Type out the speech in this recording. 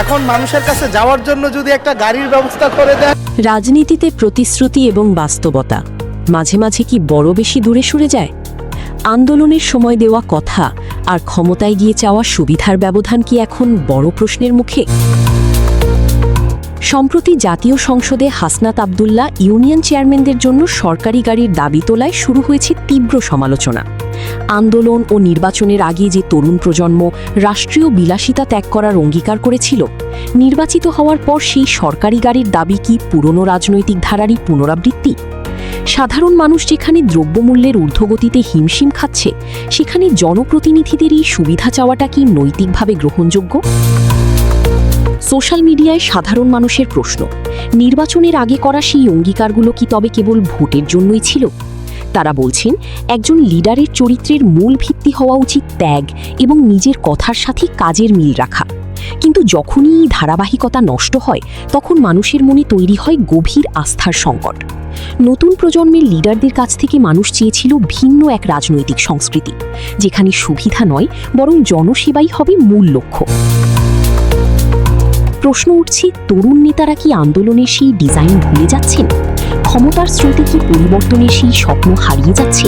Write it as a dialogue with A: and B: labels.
A: এখন মানুষের কাছে যাওয়ার জন্য যদি একটা গাড়ির ব্যবস্থা করে দেয়।
B: রাজনীতিতে প্রতিশ্রুতি এবং বাস্তবতা মাঝে মাঝে কি বড় বেশি দূরে সরে যায়? আন্দোলনের সময় দেওয়া কথা আর ক্ষমতায় গিয়ে চাওয়া সুবিধার ব্যবধান কি এখন বড় প্রশ্নের মুখে? সম্প্রতি জাতীয় সংসদে হাসনাত আব্দুল্লাহ ইউনিয়ন চেয়ারম্যানদের জন্য সরকারি গাড়ির দাবি তোলায় শুরু হয়েছে তীব্র সমালোচনা। আন্দোলন ও নির্বাচনের আগে যে তরুণ প্রজন্ম রাষ্ট্রীয় বিলাসিতা ত্যাগ করার অঙ্গীকার করেছিল, নির্বাচিত হওয়ার পর সেই সরকারি গাড়ির দাবি কি পুরনো রাজনৈতিক ধারারই পুনরাবৃত্তি? সাধারণ মানুষ যেখানে দ্রব্যমূল্যের ঊর্ধ্বগতিতে হিমশিম খাচ্ছে, সেখানে জনপ্রতিনিধিদের এই সুবিধা চাওয়াটা কি নৈতিকভাবে গ্রহণযোগ্য? সোশ্যাল মিডিয়ায় সাধারণ মানুষের প্রশ্ন, নির্বাচনের আগে করা সেই অঙ্গীকারগুলো কি তবে কেবল ভোটের জন্যই ছিল? তারা বলছেন, একজন লিডারের চরিত্রের মূল ভিত্তি হওয়া উচিত ত্যাগ এবং নিজের কথার সাথে কাজের মিল রাখা। কিন্তু যখনই এই ধারাবাহিকতা নষ্ট হয়, তখন মানুষের মনে তৈরি হয় গভীর আস্থার সংকট। নতুন প্রজন্মের লিডারদের কাছ থেকে মানুষ চেয়েছিল ভিন্ন এক রাজনৈতিক সংস্কৃতি, যেখানে সুবিধা নয় বরং জনসেবাই হবে মূল লক্ষ্য। প্রশ্ন উঠছে, তরুণ নেতারা কি আন্দোলনের সেই ডিজাইন ভুলে যাচ্ছেন? ক্ষমতার স্রোতে কি পরিবর্তনের সেই স্বপ্ন হারিয়ে যাচ্ছে?